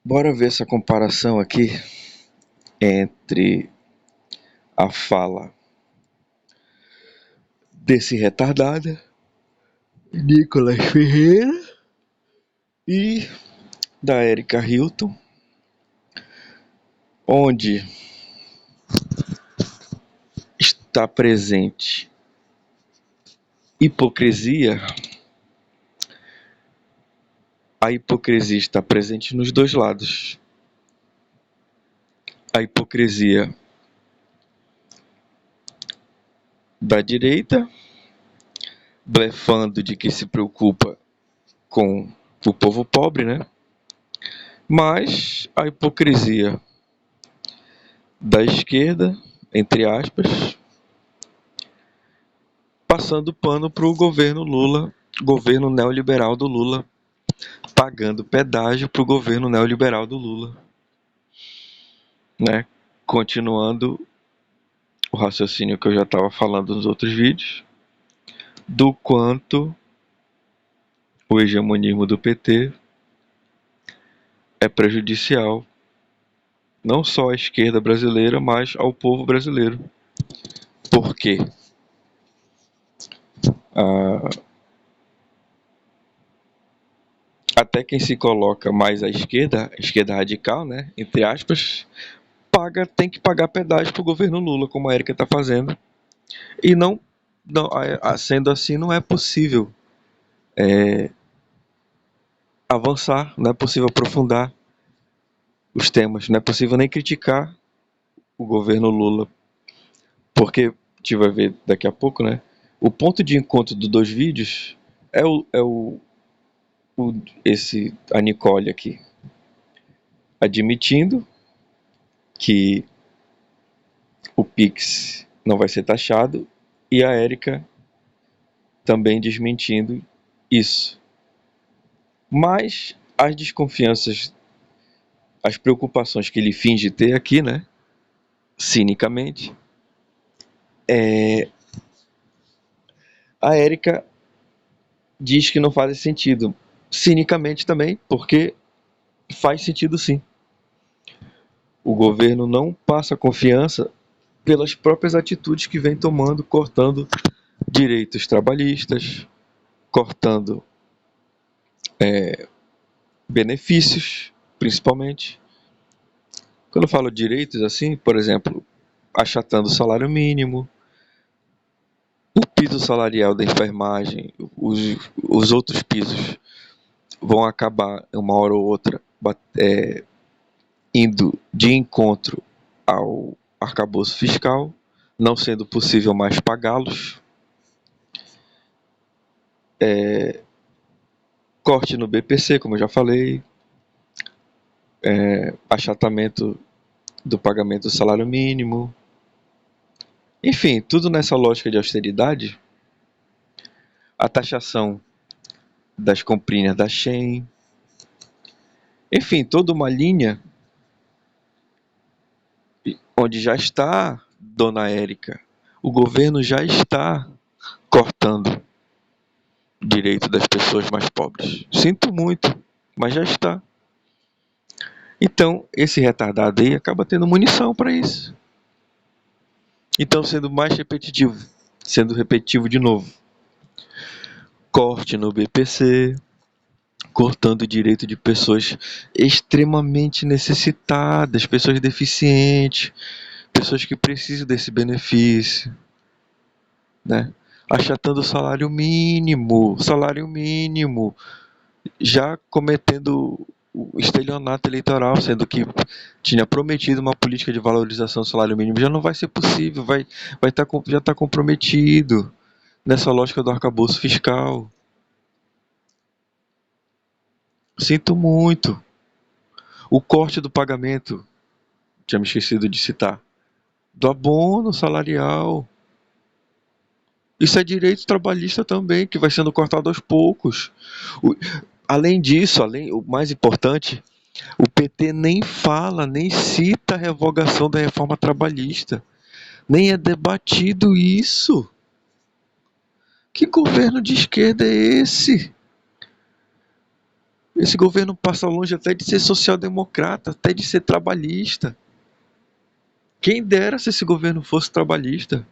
Bora ver essa comparação aqui entre a fala desse retardado, Nicolas Ferreira, e da Erika Hilton, onde está presente hipocrisia. A hipocrisia está presente nos dois lados. A hipocrisia da direita, blefando de que se preocupa com o povo pobre, né? Mas a hipocrisia da esquerda, entre aspas, passando pano para o governo Lula, governo neoliberal do Lula, pagando pedágio para o governo neoliberal do Lula, né? Continuando o raciocínio que eu já estava falando nos outros vídeos, do quanto o hegemonismo do PT é prejudicial não só à esquerda brasileira, mas ao povo brasileiro. Por quê? Até quem se coloca mais à esquerda radical, né, entre aspas, tem que pagar pedágio para o governo Lula, como a Erika está fazendo. E não, sendo assim, não é possível avançar, não é possível aprofundar os temas, não é possível nem criticar o governo Lula, porque a gente vai ver daqui a pouco, né? O ponto de encontro dos dois vídeos é a Nicole aqui admitindo que o Pix não vai ser taxado e a Erika também desmentindo isso. Mas as desconfianças, as preocupações que ele finge ter aqui, né, cinicamente, a Erika diz que não faz sentido, cinicamente também, porque faz sentido sim. O governo não passa confiança pelas próprias atitudes que vem tomando, cortando direitos trabalhistas, cortando benefícios, principalmente. Quando eu falo direitos assim, por exemplo, achatando o salário mínimo, o piso salarial da enfermagem, os outros pisos vão acabar uma hora ou outra indo de encontro ao arcabouço fiscal, não sendo possível mais pagá-los. Corte no BPC, como eu já falei, achatamento do pagamento do salário mínimo. Enfim, tudo nessa lógica de austeridade. A taxação das comprinhas da Shein. Enfim, toda uma linha onde já está Dona Érica. O governo já está cortando o direito das pessoas mais pobres. Sinto muito, mas já está. Então, esse retardado aí acaba tendo munição para isso. Então, sendo repetitivo de novo. Corte no BPC, cortando o direito de pessoas extremamente necessitadas, pessoas deficientes, pessoas que precisam desse benefício, né? Achatando o salário mínimo, já cometendo o estelionato eleitoral, sendo que tinha prometido uma política de valorização do salário mínimo, já não vai ser possível, já está comprometido nessa lógica do arcabouço fiscal. Sinto muito. O corte do pagamento, tinha me esquecido de citar, do abono salarial. Isso é direito trabalhista também, que vai sendo cortado aos poucos. Além disso, o mais importante, o PT nem fala, nem cita a revogação da reforma trabalhista. Nem é debatido isso. Que governo de esquerda é esse? Esse governo passa longe até de ser social-democrata, até de ser trabalhista. Quem dera se esse governo fosse trabalhista,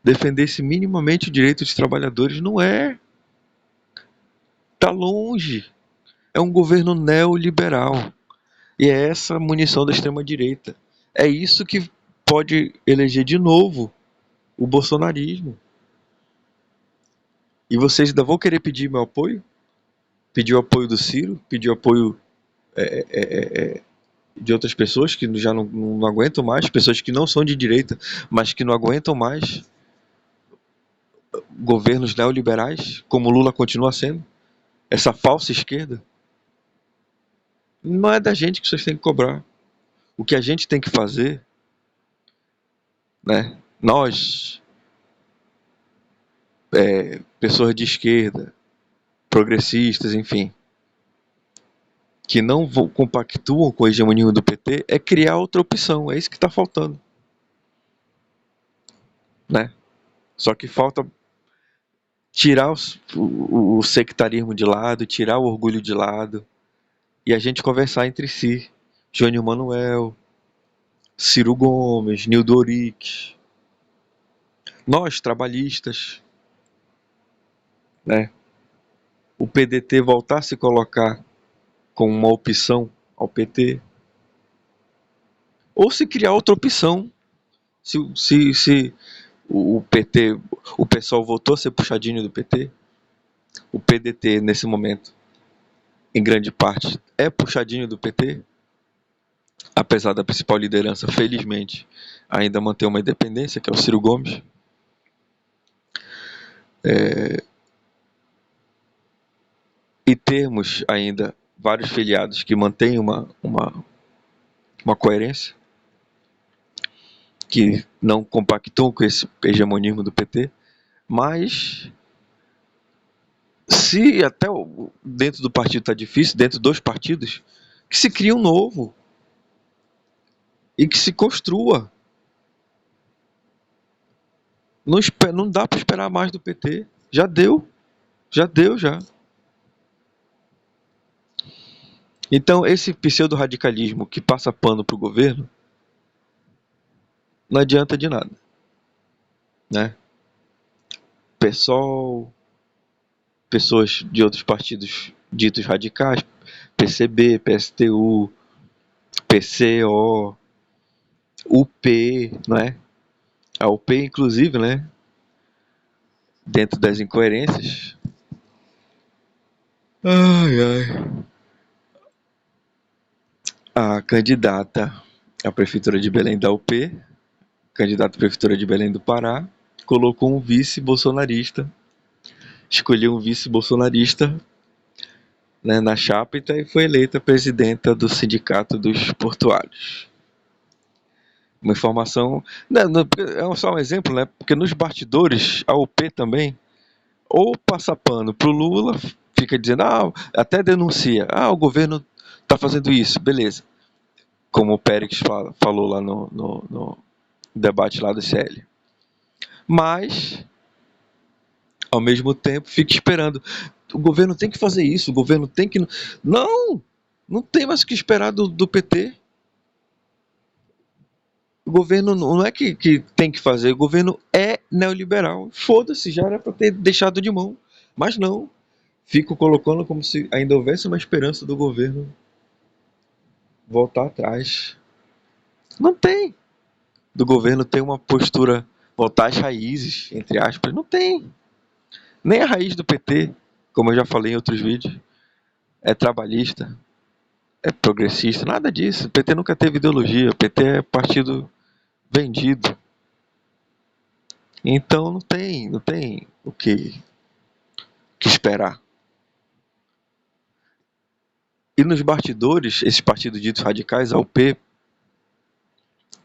defendesse minimamente o direito dos trabalhadores. Não é. Está longe. É um governo neoliberal. E é essa a munição da extrema-direita. É isso que pode eleger de novo o bolsonarismo. E vocês ainda vão querer pedir meu apoio? Pedir o apoio do Ciro? Pedir o apoio de outras pessoas que já não aguentam mais? Pessoas que não são de direita, mas que não aguentam mais governos neoliberais, como Lula continua sendo? Essa falsa esquerda? Não é da gente que vocês têm que cobrar. O que a gente tem que fazer, né? Nós, pessoas de esquerda, progressistas, enfim, que não compactuam com a hegemonia do PT, é criar outra opção. É isso que está faltando, né? Só que falta tirar o sectarismo de lado, tirar o orgulho de lado e a gente conversar entre si. Jânio Manuel, Ciro Gomes, Nildo Oric, nós trabalhistas, né? O PDT voltar a se colocar como uma opção ao PT, ou se criar outra opção. Se o PT, o pessoal voltou a ser puxadinho do PT, o PDT nesse momento, em grande parte, é puxadinho do PT, apesar da principal liderança, felizmente, ainda manter uma independência, que é o Ciro Gomes. E termos ainda vários filiados que mantêm uma coerência, que não compactuam com esse hegemonismo do PT, mas se até dentro do partido está difícil, dentro dos partidos, que se crie um novo e que se construa. Não dá para esperar mais do PT. Já deu. Já deu, já. Então, esse pseudo-radicalismo que passa pano para o governo não adianta de nada, né? PSOL, pessoas de outros partidos ditos radicais, PCB, PSTU, PCO, UP, né? A UP, inclusive, né? Dentro das incoerências. Ai, ai. A candidata à Prefeitura de Belém da UP, candidata à Prefeitura de Belém do Pará, colocou um vice bolsonarista, escolheu um vice bolsonarista, né, na chapa e foi eleita presidenta do Sindicato dos Portuários. Uma informação. Não, é só um exemplo, né? Porque nos bastidores, a UP também, ou passa pano pro Lula, fica dizendo, até denuncia, o governo está fazendo isso, beleza. Como o Périx falou lá no debate lá do CL. Mas, ao mesmo tempo, fica esperando. O governo tem que fazer isso, o governo tem que. Não! Não tem mais o que esperar do PT. O governo não é que tem que fazer, o governo é neoliberal. Foda-se, já era para ter deixado de mão. Mas não. Fico colocando como se ainda houvesse uma esperança do governo voltar atrás. Não tem. Do governo ter uma postura, voltar às raízes, entre aspas. Não tem. Nem a raiz do PT, como eu já falei em outros vídeos, é trabalhista, é progressista, nada disso. O PT nunca teve ideologia, o PT é partido vendido. Então não tem o que esperar. E nos bastidores, esses partidos ditos radicais, a UP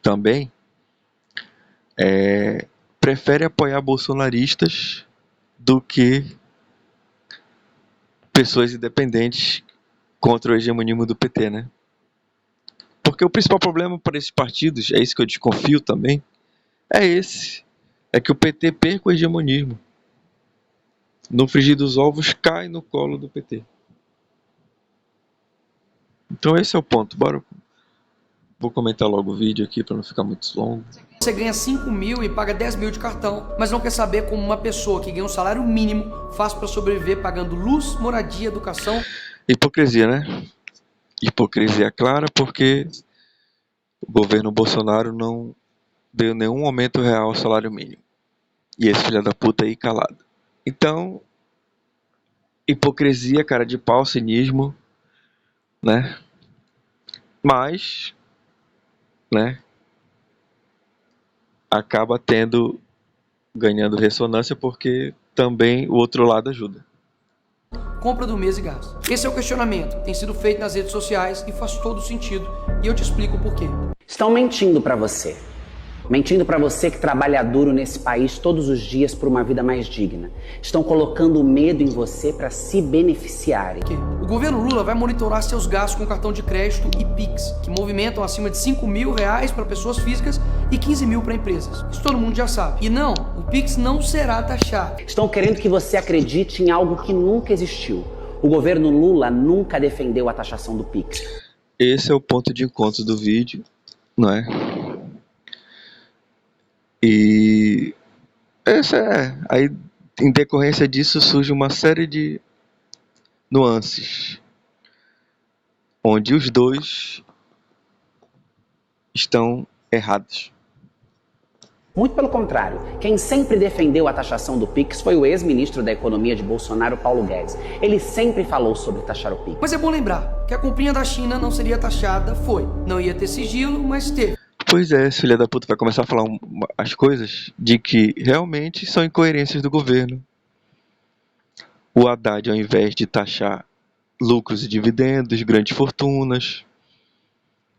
também, prefere apoiar bolsonaristas do que pessoas independentes contra o hegemonismo do PT, né? Porque o principal problema para esses partidos, é isso que eu desconfio também, é esse. É que o PT perca o hegemonismo. no frigir dos ovos, cai no colo do PT. Então esse é o ponto. Bora. Vou comentar logo o vídeo aqui para não ficar muito longo. Você ganha 5 mil e paga 10 mil de cartão, mas não quer saber como uma pessoa que ganha um salário mínimo faz para sobreviver pagando luz, moradia, educação. Hipocrisia, né? Hipocrisia clara, porque o governo Bolsonaro não deu nenhum aumento real ao salário mínimo. E esse filho da puta aí calado. Então, hipocrisia, cara de pau, cinismo, né? Mas, né? Acaba ganhando ressonância porque também o outro lado ajuda. Compra do mês e gasta. Esse é o questionamento, tem sido feito nas redes sociais e faz todo sentido, e eu te explico o porquê. Estão mentindo pra você. Mentindo pra você que trabalha duro nesse país todos os dias por uma vida mais digna. Estão colocando medo em você pra se beneficiarem. O governo Lula vai monitorar seus gastos com cartão de crédito e Pix, que movimentam acima de 5 mil reais para pessoas físicas e 15 mil para empresas. Isso todo mundo já sabe. E não, o Pix não será taxado. Estão querendo que você acredite em algo que nunca existiu. O governo Lula nunca defendeu a taxação do Pix. Esse é o ponto de encontro do vídeo, não é? E aí em decorrência disso surge uma série de nuances onde os dois estão errados. Muito pelo contrário, quem sempre defendeu a taxação do Pix foi o ex-ministro da Economia de Bolsonaro, Paulo Guedes. Ele sempre falou sobre taxar o Pix. Mas é bom lembrar que a comprinha da China não seria taxada, foi. Não ia ter sigilo, mas teve. Pois é, esse filho da puta vai começar a falar as coisas de que realmente são incoerências do governo. O Haddad, ao invés de taxar lucros e dividendos, grandes fortunas,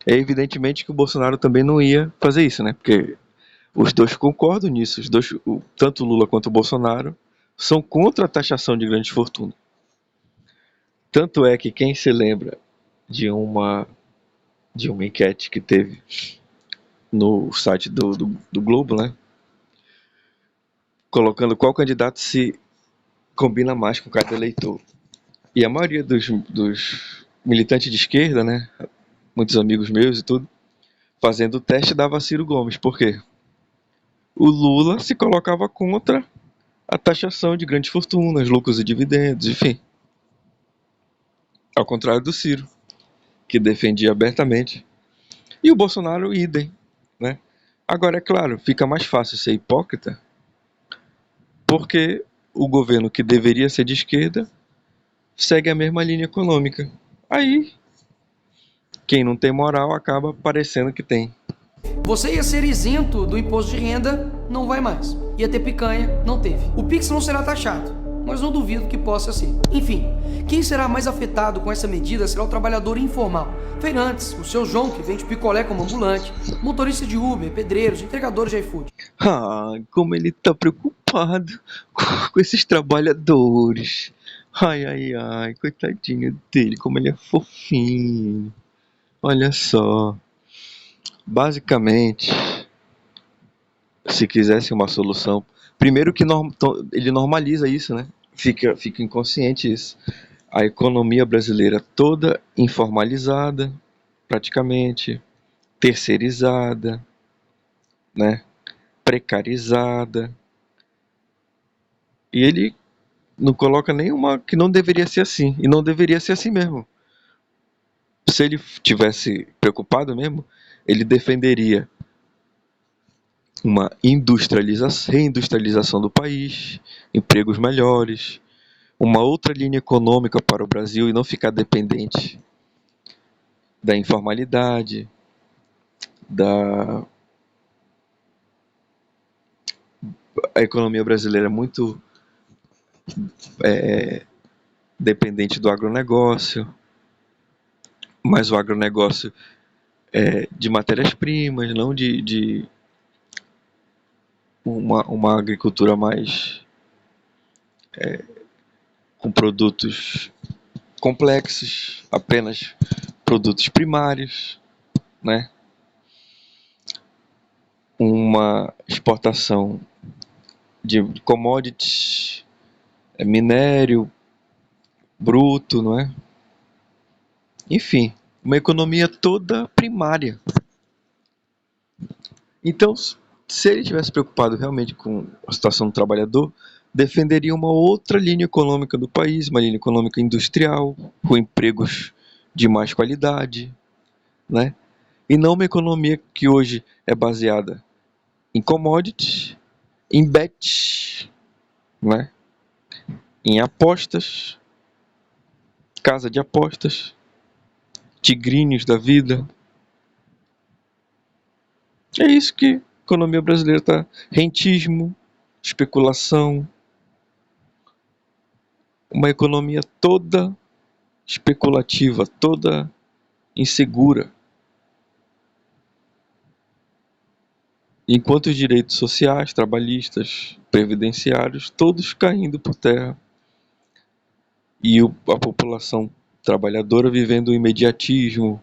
é evidentemente que o Bolsonaro também não ia fazer isso, né? Porque os dois concordam nisso, tanto o Lula quanto o Bolsonaro são contra a taxação de grandes fortunas. Tanto é que quem se lembra de uma enquete que teve no site do Globo, né? Colocando qual candidato se combina mais com cada eleitor. E a maioria dos militantes de esquerda, né? Muitos amigos meus e tudo, fazendo o teste dava Ciro Gomes. Por quê? O Lula se colocava contra a taxação de grandes fortunas, lucros e dividendos, enfim. Ao contrário do Ciro, que defendia abertamente. E o Bolsonaro, idem, né? Agora, é claro, fica mais fácil ser hipócrita porque o governo que deveria ser de esquerda segue a mesma linha econômica. Aí, quem não tem moral acaba parecendo que tem. Você ia ser isento do imposto de renda, não vai mais. Ia ter picanha, não teve. O Pix não será taxado, mas não duvido que possa ser. Enfim, quem será mais afetado com essa medida será o trabalhador informal. Feirantes, o seu João que vende picolé como ambulante, motorista de Uber, pedreiros, entregadores de iFood. Ah, como ele tá preocupado com esses trabalhadores. Ai, ai, ai, coitadinho dele, como ele é fofinho. Olha só. Basicamente, se quisesse uma solução, primeiro que ele normaliza isso, né? Fica inconsciente isso. A economia brasileira toda informalizada, praticamente, terceirizada, né? Precarizada. E ele não coloca nenhuma que não deveria ser assim. E não deveria ser assim mesmo. Se ele tivesse preocupado mesmo, ele defenderia uma reindustrialização do país, empregos melhores, uma outra linha econômica para o Brasil e não ficar dependente da informalidade, a economia brasileira é muito dependente do agronegócio, mas o agronegócio é de matérias-primas, não de uma agricultura mais com produtos complexos, apenas produtos primários, né? Uma exportação de commodities minério bruto, não é? Enfim, uma economia toda primária. Então, se ele tivesse preocupado realmente com a situação do trabalhador, defenderia uma outra linha econômica do país, uma linha econômica industrial, com empregos de mais qualidade, né? E não uma economia que hoje é baseada em commodities, em bets, né? Em apostas, casa de apostas, tigrinhos da vida. É isso que a economia brasileira está. Rentismo, especulação, uma economia toda especulativa, toda insegura. Enquanto os direitos sociais, trabalhistas, previdenciários, todos caindo por terra. E a população trabalhadora vivendo o imediatismo.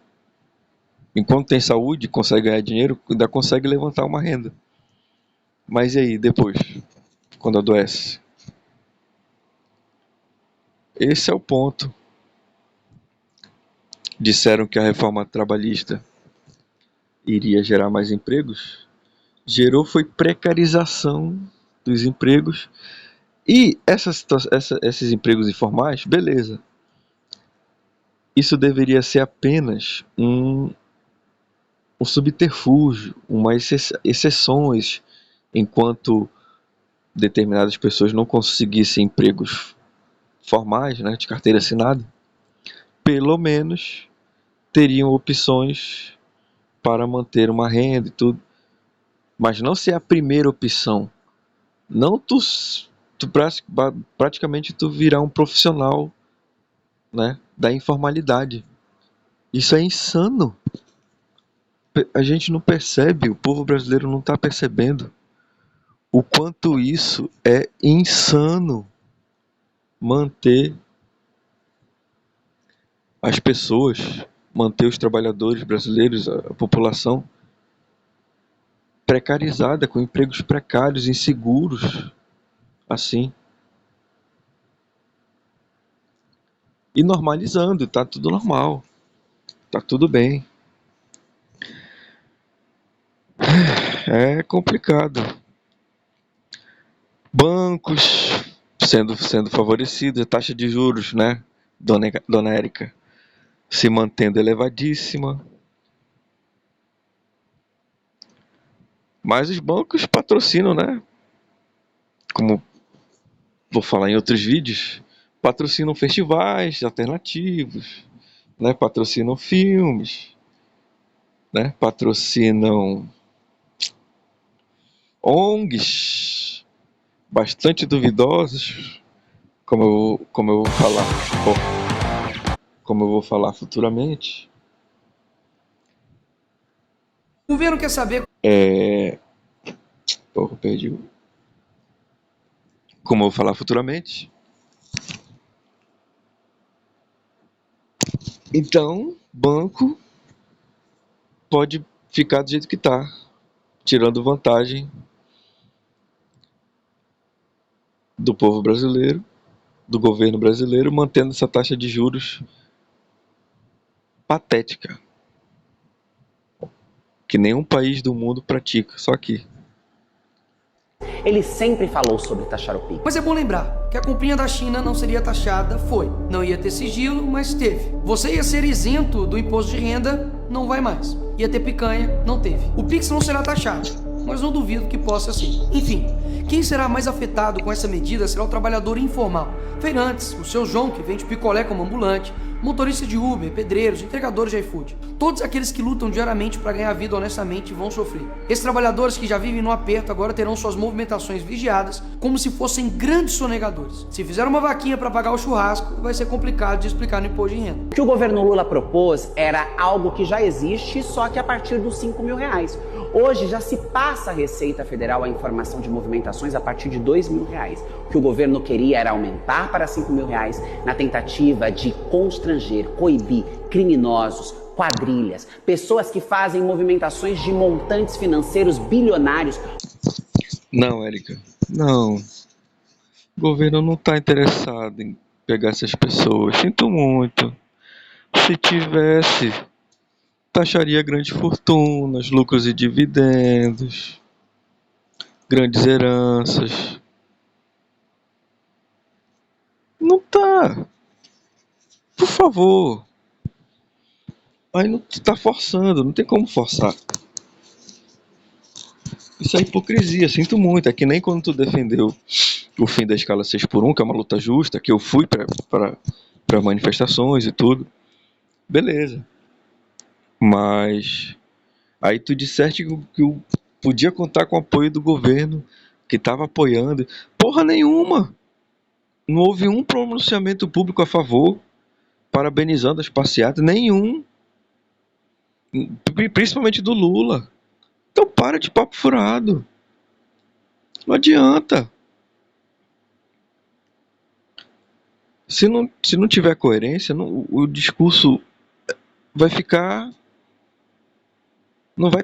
Enquanto tem saúde, consegue ganhar dinheiro, ainda consegue levantar uma renda. Mas e aí, depois? Quando adoece? Esse é o ponto. Disseram que a reforma trabalhista iria gerar mais empregos. Gerou foi precarização dos empregos. E esses empregos informais, beleza. Isso deveria ser apenas um subterfúgio, exceções, enquanto determinadas pessoas não conseguissem empregos formais, né, de carteira assinada, pelo menos teriam opções para manter uma renda e tudo. Mas não ser a primeira opção. Não praticamente tu virar um profissional, né, da informalidade. Isso é insano. A gente não percebe, o povo brasileiro não está percebendo o quanto isso é insano. Manter as pessoas, manter os trabalhadores brasileiros, a população precarizada, com empregos precários, inseguros, assim. E normalizando, tá tudo normal, tá tudo bem. É complicado. Bancos sendo favorecidos, a taxa de juros, né, dona Érica, se mantendo elevadíssima. Mas os bancos patrocinam, né? Como vou falar em outros vídeos, patrocinam festivais alternativos, né? Patrocinam filmes, né? Patrocinam ONGs bastante duvidosos, como eu vou falar futuramente. O governo quer saber... perdi. Como eu vou falar futuramente. Então, banco pode ficar do jeito que está, tirando vantagem do povo brasileiro, do governo brasileiro, mantendo essa taxa de juros patética, que nenhum país do mundo pratica, só aqui. Ele sempre falou sobre taxar o PIX. Mas é bom lembrar que a comprinha da China não seria taxada, foi. Não ia ter sigilo, mas teve. Você ia ser isento do imposto de renda, não vai mais. Ia ter picanha, não teve. O Pix não será taxado, mas não duvido que possa ser. Enfim, quem será mais afetado com essa medida será o trabalhador informal. Feirantes, o seu João que vende picolé como ambulante, motorista de Uber, pedreiros, entregadores de iFood. Todos aqueles que lutam diariamente para ganhar vida honestamente vão sofrer. Esses trabalhadores que já vivem no aperto agora terão suas movimentações vigiadas como se fossem grandes sonegadores. Se fizer uma vaquinha para pagar o churrasco, vai ser complicado de explicar no imposto de renda. O que o governo Lula propôs era algo que já existe, só que a partir dos R$5.000. Hoje já se passa a Receita Federal a informação de movimentações a partir de R$2.000. O que o governo queria era aumentar para R$5.000 na tentativa de constranger, coibir criminosos, quadrilhas, pessoas que fazem movimentações de montantes financeiros bilionários. Não, Érica, não. O governo não está interessado em pegar essas pessoas. Sinto muito. Se tivesse, taxaria grandes fortunas, lucros e dividendos, grandes heranças. Não tá. Por favor. Aí não tá forçando, não tem como forçar. Isso é hipocrisia, sinto muito. É que nem quando tu defendeu o fim da escala 6x1, que é uma luta justa, que eu fui para manifestações e tudo. Beleza. Mas aí tu disseste que eu podia contar com o apoio do governo, que estava apoiando. Porra nenhuma! Não houve um pronunciamento público a favor, parabenizando as passeatas, nenhum. Principalmente do Lula. Então para de papo furado. Não adianta. Se não tiver coerência, o discurso vai ficar. Não vai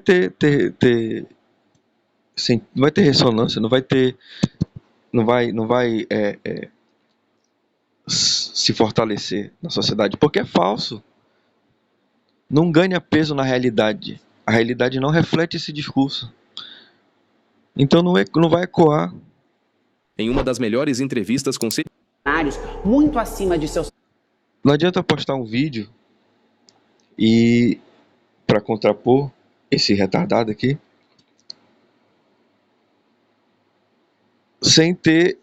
não vai ter ressonância, não vai ter. Não vai se fortalecer na sociedade, porque é falso. Não ganha peso na realidade. A realidade não reflete esse discurso. Então não vai ecoar. Em uma das melhores entrevistas com muito acima de seus. Não adianta postar um vídeo e, para contrapor esse retardado aqui, sem ter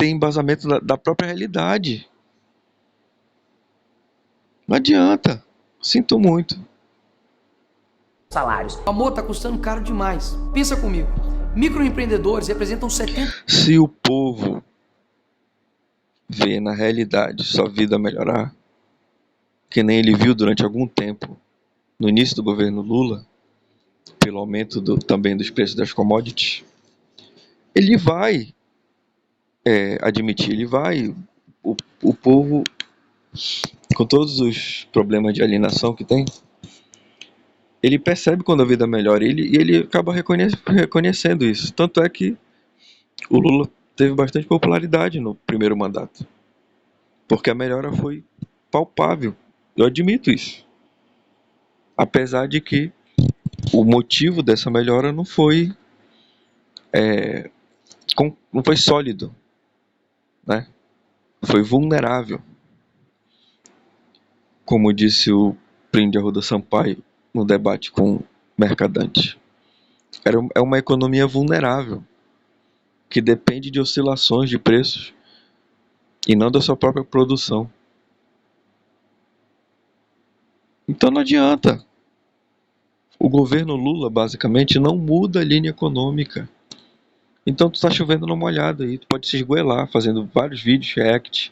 embasamento da própria realidade. Não adianta. Sinto muito. Salários. O amor tá custando caro demais. Pensa comigo. Microempreendedores representam 70%. Se o povo vê na realidade sua vida melhorar, que nem ele viu durante algum tempo no início do governo Lula, pelo aumento também dos preços das commodities, ele vai admitir, ele vai, o povo, com todos os problemas de alienação que tem, ele percebe quando a vida melhora, e ele acaba reconhecendo isso. Tanto é que o Lula teve bastante popularidade no primeiro mandato, porque a melhora foi palpável. Eu admito isso. Apesar de que o motivo dessa melhora não foi sólido, né? Foi vulnerável. Como disse o Plínio de Arruda Sampaio no debate com Mercadante. É uma economia vulnerável, que depende de oscilações de preços e não da sua própria produção. Então não adianta. O governo Lula, basicamente, não muda a linha econômica. Então tu tá chovendo numa molhada aí, tu pode se esgoelar fazendo vários vídeos, react,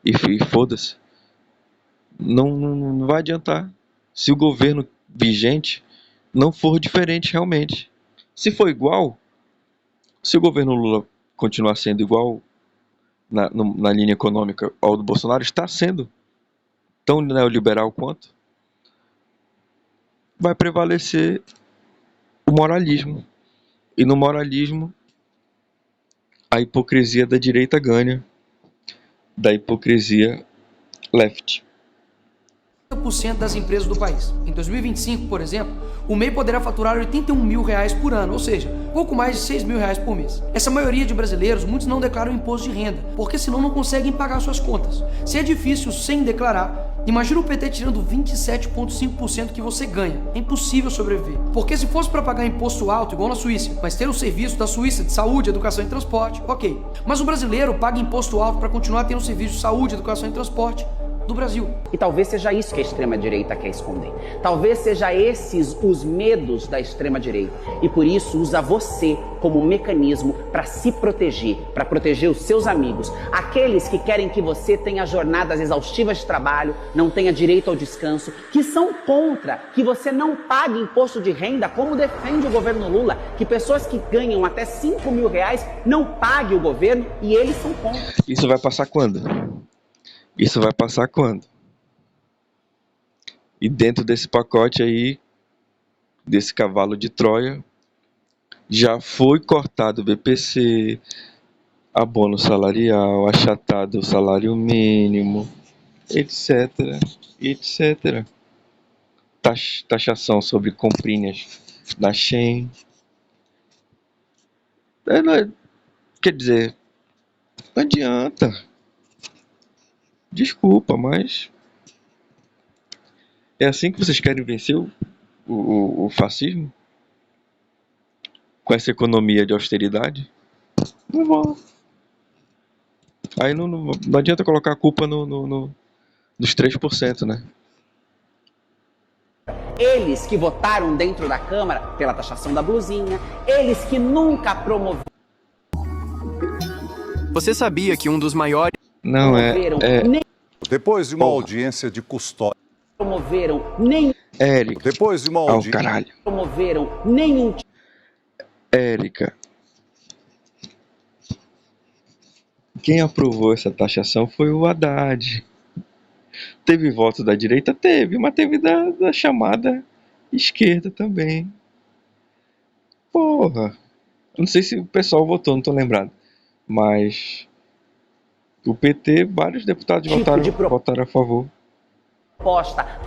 e foda-se. Não vai adiantar. Se o governo vigente não for diferente realmente. Se for igual, se o governo Lula continuar sendo igual na linha econômica ao do Bolsonaro, está sendo tão neoliberal quanto, vai prevalecer o moralismo. E no moralismo, a hipocrisia da direita ganha da hipocrisia left. 50% das empresas do país. Em 2025, por exemplo, o MEI poderá faturar R$81 mil por ano, ou seja, pouco mais de R$6 mil por mês. Essa maioria de brasileiros, muitos não declaram imposto de renda, porque senão não conseguem pagar suas contas. Se é difícil sem declarar, imagina o PT tirando 27,5% que você ganha. É impossível sobreviver. Porque se fosse para pagar imposto alto, igual na Suíça, mas ter o serviço da Suíça de saúde, educação e transporte, ok. Mas o brasileiro paga imposto alto para continuar tendo o serviço de saúde, educação e transporte do Brasil. E talvez seja isso que a extrema-direita quer esconder. Talvez seja esses os medos da extrema-direita. E por isso usa você como mecanismo para se proteger, para proteger os seus amigos. Aqueles que querem que você tenha jornadas exaustivas de trabalho, não tenha direito ao descanso, que são contra que você não pague imposto de renda, como defende o governo Lula, que pessoas que ganham até R$5 mil não paguem o governo, e eles são contra. Isso vai passar quando? Isso vai passar quando? E dentro desse pacote aí, desse cavalo de Troia, Já foi cortado o BPC, abono salarial, achatado o salário mínimo, etc, etc. Taxação sobre comprinhas da Shein. Quer dizer, não adianta. Desculpa, mas é assim que vocês querem vencer o fascismo? Com essa economia de austeridade? Não vão. Aí não adianta colocar a culpa nos 3%, né? Eles que votaram dentro da Câmara pela taxação da blusinha, eles que nunca promoveram. Você sabia que um dos maiores... Não, Depois de uma audiência de custódia. Promoveram nem. Érica. Depois de uma audiência. Caralho. Promoveram nenhum. Érica. Quem aprovou essa taxação foi o Haddad. Teve voto da direita? Teve, mas teve da chamada esquerda também. Porra. Não sei se o pessoal votou, não tô lembrado. Mas o PT, vários deputados votaram a favor.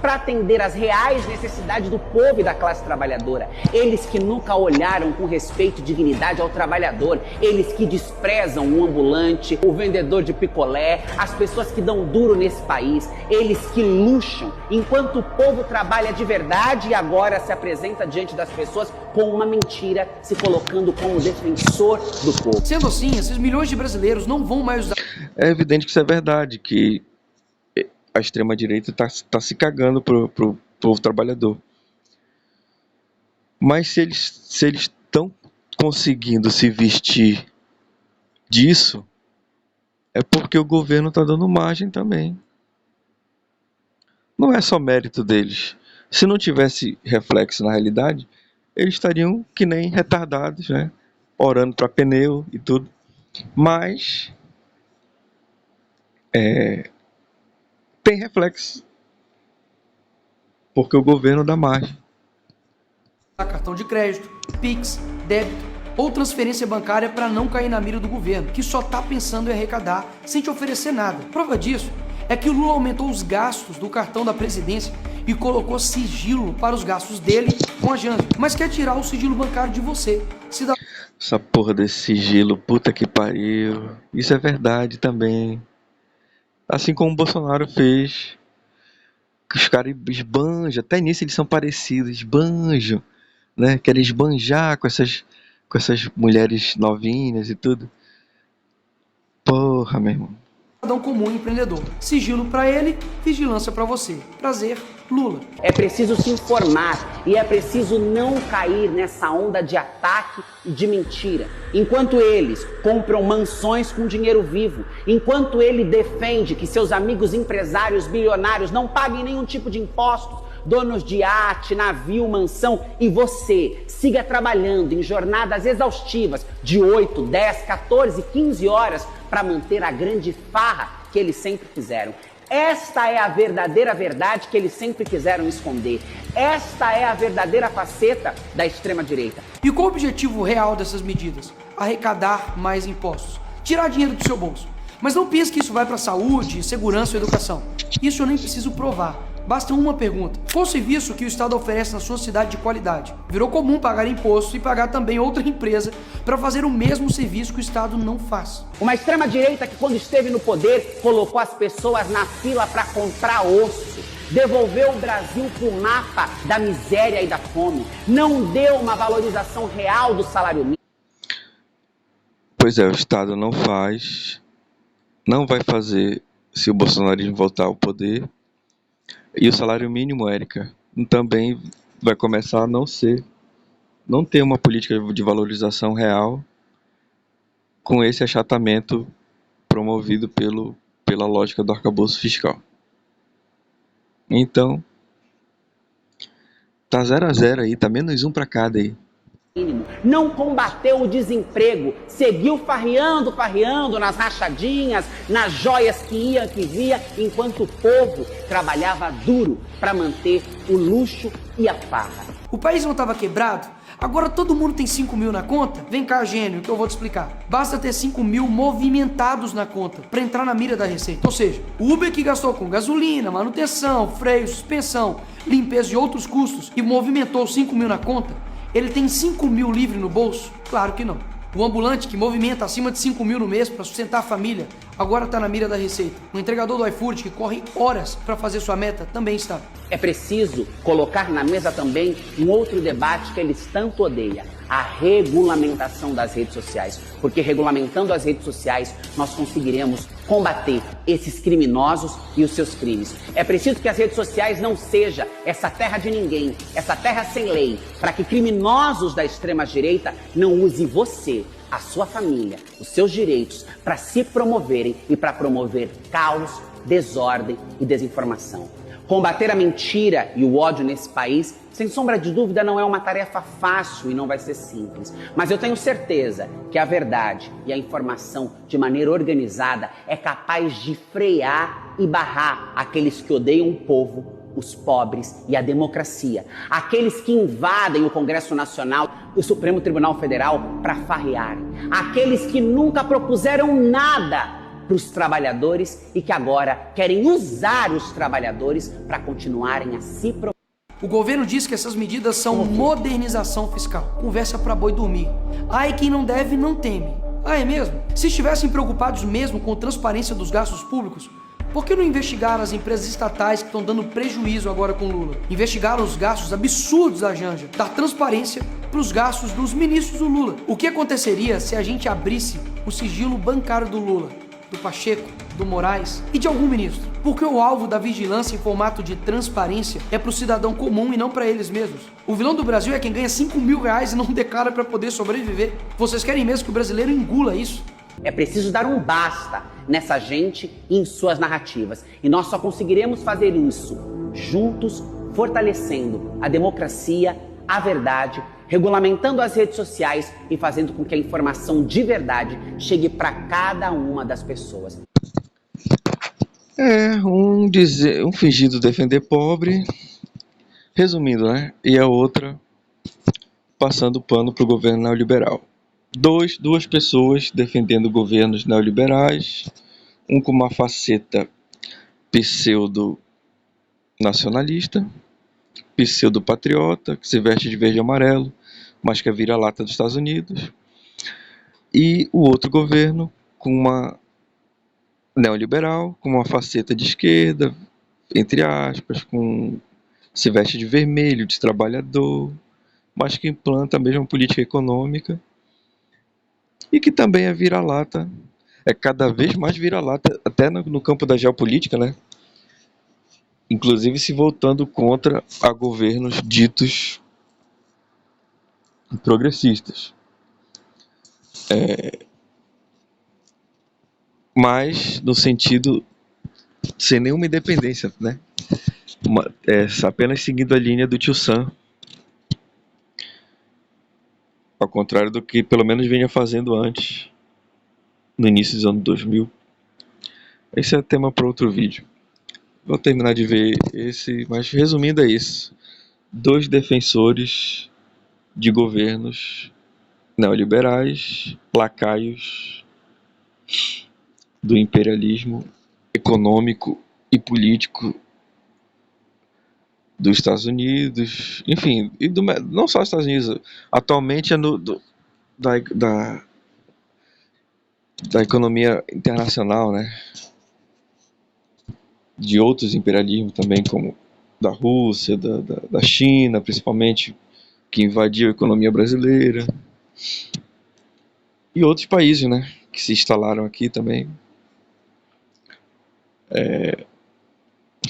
Para atender às reais necessidades do povo e da classe trabalhadora. Eles que nunca olharam com respeito e dignidade ao trabalhador. Eles que desprezam o ambulante, o vendedor de picolé, as pessoas que dão duro nesse país. Eles que luxam enquanto o povo trabalha de verdade e agora se apresenta diante das pessoas com uma mentira, se colocando como defensor do povo. Sendo assim, esses milhões de brasileiros não vão mais usar... É evidente que isso é verdade, que a extrema-direita tá se cagando pro povo trabalhador. Mas se eles estão conseguindo se vestir disso, é porque o governo está dando margem também. Não é só mérito deles. Se não tivesse reflexo na realidade, eles estariam que nem retardados, né? Orando para pneu e tudo. Mas tem reflexo, porque o governo dá margem. Cartão de crédito, Pix, débito ou transferência bancária para não cair na mira do governo, que só tá pensando em arrecadar sem te oferecer nada. Prova disso é que o Lula aumentou os gastos do cartão da presidência e colocou sigilo para os gastos dele com a Janja, mas quer tirar o sigilo bancário de você. Essa porra desse sigilo, puta que pariu. Isso é verdade também. Assim como o Bolsonaro fez. Os caras esbanjam, até nisso eles são parecidos, esbanjam, né? Querem esbanjar com essas mulheres novinhas e tudo. Porra, meu irmão. Cidadão comum empreendedor. Sigilo para ele, vigilância para você. Prazer, Lula. É preciso se informar e é preciso não cair nessa onda de ataque e de mentira. Enquanto eles compram mansões com dinheiro vivo, enquanto ele defende que seus amigos empresários bilionários não paguem nenhum tipo de impostos, donos de iate, navio, mansão, e você siga trabalhando em jornadas exaustivas de 8, 10, 14, 15 horas para manter a grande farra que eles sempre fizeram. Esta é a verdadeira verdade que eles sempre quiseram esconder. Esta é a verdadeira faceta da extrema-direita. E qual o objetivo real dessas medidas? Arrecadar mais impostos. Tirar dinheiro do seu bolso. Mas não pense que isso vai para saúde, segurança ou educação. Isso eu nem preciso provar. Basta uma pergunta. Qual serviço que o Estado oferece na sua cidade de qualidade? Virou comum pagar imposto e pagar também outra empresa para fazer o mesmo serviço que o Estado não faz. Uma extrema-direita que, quando esteve no poder, colocou as pessoas na fila para comprar osso. Devolveu o Brasil para o mapa da miséria e da fome. Não deu uma valorização real do salário mínimo. Pois é, o Estado não faz, não vai fazer se o bolsonarismo voltar ao poder. E o salário mínimo, Érica, também vai começar a não ter uma política de valorização real com esse achatamento promovido pela lógica do arcabouço fiscal. Então, tá 0-0 aí, tá -1 para cada aí. Não combateu o desemprego, seguiu farreando nas rachadinhas, nas joias que ia, que via, enquanto o povo trabalhava duro para manter o luxo e a farra. O país não estava quebrado? Agora todo mundo tem 5 mil na conta? Vem cá, gênio, que eu vou te explicar. Basta ter 5 mil movimentados na conta para entrar na mira da Receita. Ou seja, o Uber que gastou com gasolina, manutenção, freio, suspensão, limpeza e outros custos e movimentou 5 mil na conta, ele tem 5 mil livre no bolso? Claro que não. O ambulante que movimenta acima de 5 mil no mês para sustentar a família agora está na mira da Receita. O entregador do iFood que corre horas para fazer sua meta também está. É preciso colocar na mesa também um outro debate que eles tanto odeiam: a regulamentação das redes sociais. Porque regulamentando as redes sociais, nós conseguiremos combater esses criminosos e os seus crimes. É preciso que as redes sociais não seja essa terra de ninguém, essa terra sem lei, para que criminosos da extrema-direita não usem você, a sua família, os seus direitos para se promoverem e para promover caos, desordem e desinformação. Combater a mentira e o ódio nesse país, sem sombra de dúvida, não é uma tarefa fácil e não vai ser simples. Mas eu tenho certeza que a verdade e a informação, de maneira organizada, é capaz de frear e barrar aqueles que odeiam o povo, os pobres e a democracia. Aqueles que invadem o Congresso Nacional e o Supremo Tribunal Federal para farrearem. Aqueles que nunca propuseram nada para os trabalhadores e que agora querem usar os trabalhadores para continuarem a se promover. O governo diz que essas medidas são modernização fiscal. Conversa para boi dormir. Ai, quem não deve não teme. Ah, é mesmo? Se estivessem preocupados mesmo com a transparência dos gastos públicos, por que não investigaram as empresas estatais que estão dando prejuízo agora com Lula? Investigaram os gastos absurdos da Janja, dar transparência para os gastos dos ministros do Lula. O que aconteceria se a gente abrisse o sigilo bancário do Lula, do Pacheco, do Moraes e de algum ministro? Porque o alvo da vigilância em formato de transparência é para o cidadão comum e não para eles mesmos. O vilão do Brasil é quem ganha 5 mil reais e não declara para poder sobreviver. Vocês querem mesmo que o brasileiro engula isso? É preciso dar um basta nessa gente e em suas narrativas. E nós só conseguiremos fazer isso juntos, fortalecendo a democracia, a verdade, regulamentando as redes sociais e fazendo com que a informação de verdade chegue para cada uma das pessoas. Um fingido defender pobre, resumindo, né? E a outra passando pano para o governo neoliberal. Duas pessoas defendendo governos neoliberais, um com uma faceta pseudo-nacionalista, pseudo-patriota, que se veste de verde e amarelo, mas que é vira-lata dos Estados Unidos, e o outro governo com uma neoliberal, com uma faceta de esquerda, entre aspas, se veste de vermelho, de trabalhador, mas que implanta a mesma política econômica, e que também é vira-lata, é cada vez mais vira-lata, até no campo da geopolítica, né? Inclusive se voltando contra a governos ditos progressistas. Mas no sentido sem nenhuma independência, né? Apenas seguindo a linha do tio Sam, ao contrário do que pelo menos vinha fazendo antes, no início dos anos 2000. Esse é tema para outro vídeo. Vou terminar de ver esse, mas resumindo é isso. 2 defensores de governos neoliberais, lacaios do imperialismo econômico e político dos Estados Unidos, enfim, e não só dos Estados Unidos, atualmente é da economia internacional, né? De outros imperialismos também, como da Rússia, da China, principalmente, que invadiu a economia brasileira, e outros países, né, que se instalaram aqui também,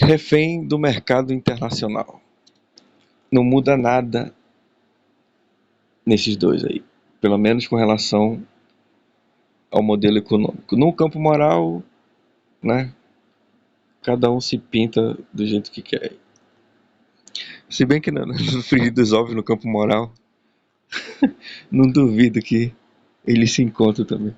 refém do mercado internacional. Não muda nada nesses dois aí, pelo menos com relação ao modelo econômico. No campo moral, né, cada um se pinta do jeito que quer. Se bem que no frigir dos ovos, no campo moral, não duvido que ele se encontra também.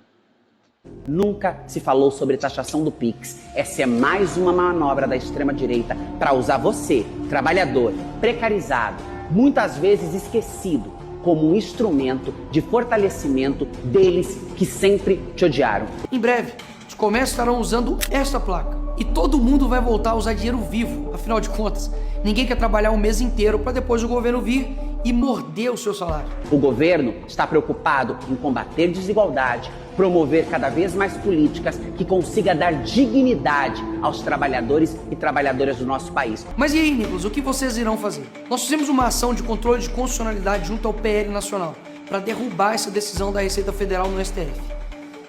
Nunca se falou sobre taxação do Pix. Essa é mais uma manobra da extrema-direita para usar você, trabalhador, precarizado, muitas vezes esquecido, como um instrumento de fortalecimento deles que sempre te odiaram. Em breve, os comércios estarão usando esta placa. E todo mundo vai voltar a usar dinheiro vivo. Afinal de contas, ninguém quer trabalhar um mês inteiro para depois o governo vir e morder o seu salário. O governo está preocupado em combater desigualdade, promover cada vez mais políticas que consigam dar dignidade aos trabalhadores e trabalhadoras do nosso país. Mas e aí, Nicolas, o que vocês irão fazer? Nós fizemos uma ação de controle de constitucionalidade junto ao PL Nacional para derrubar essa decisão da Receita Federal no STF.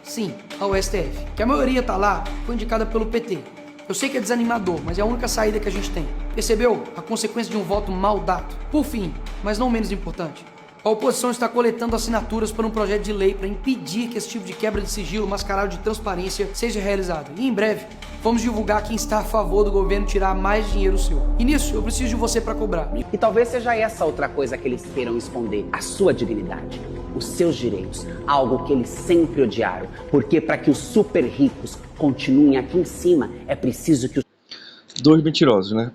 Sim, ao STF, que a maioria tá lá, foi indicada pelo PT. Eu sei que é desanimador, mas é a única saída que a gente tem. Percebeu? A consequência de um voto mal dado. Por fim, mas não menos importante, a oposição está coletando assinaturas para um projeto de lei para impedir que esse tipo de quebra de sigilo mascarado de transparência seja realizado. E em breve, vamos divulgar quem está a favor do governo tirar mais dinheiro seu. E nisso, eu preciso de você para cobrar. E talvez seja essa outra coisa que eles queiram esconder, a sua dignidade, os seus direitos, algo que eles sempre odiaram. Porque para que os super ricos continuem aqui em cima, é preciso que os... Dois mentirosos, né?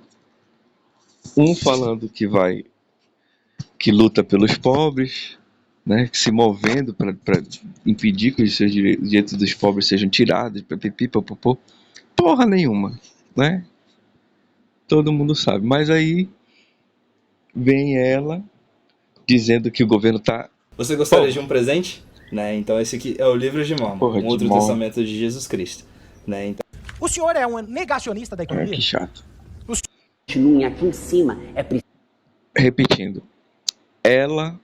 Um falando que luta pelos pobres, né? Se movendo para impedir que os seus direitos dos pobres sejam tirados, papapá. Porra nenhuma, né? Todo mundo sabe. Mas aí vem ela dizendo que o governo tá... Você gostaria de um presente? Né? Então esse aqui é o livro de Mormon, Porra, um de outro Mormon. testamento de Jesus Cristo. Né? Então... O senhor é um negacionista da economia? Que chato. continuem aqui em cima, é preciso... Repetindo. Ela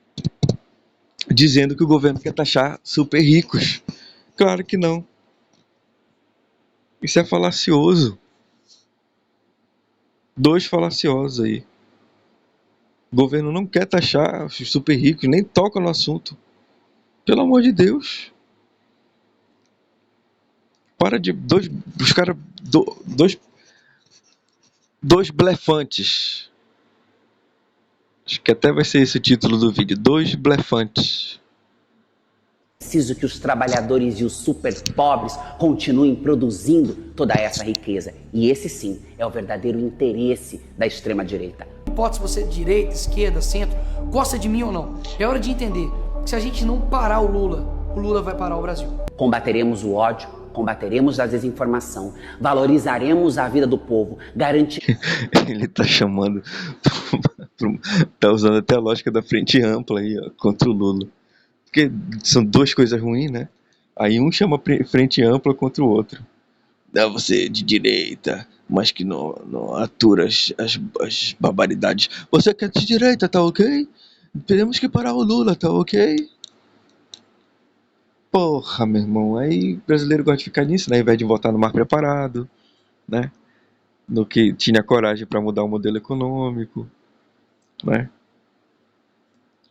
dizendo que o governo quer taxar super ricos. Claro que não. Isso é falacioso. Dois falaciosos aí. O governo não quer taxar os super ricos, nem toca no assunto. Pelo amor de Deus. Para de... Dois blefantes. Acho que até vai ser esse o título do vídeo. Dois blefantes. preciso que os trabalhadores e os super pobres continuem produzindo toda essa riqueza. E esse sim é o verdadeiro interesse da extrema-direita. Não importa se você é direita, esquerda, centro, gosta de mim ou não. É hora de entender que se a gente não parar o Lula vai parar o Brasil. Combateremos o ódio, combateremos a desinformação, valorizaremos a vida do povo, garantiremos... Ele tá chamando... tá usando até a lógica da frente ampla aí, ó, contra o Lula. Porque são duas coisas ruins, né? Aí um chama frente ampla contra o outro. Você de direita, mas que não atura as barbaridades. Você que é de direita, tá ok? Temos que parar o Lula, tá ok? Porra, meu irmão. Aí o brasileiro gosta de ficar nisso, né? Ao invés de votar no mais preparado, né? No que tinha coragem para mudar o modelo econômico, né?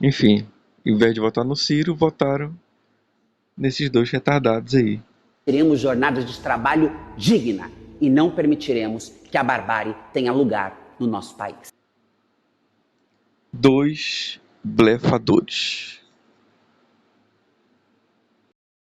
Enfim, ao invés de votar no Ciro, votaram nesses dois retardados aí. Teremos jornadas de trabalho digna e não permitiremos que a barbárie tenha lugar no nosso país. Dois blefadores.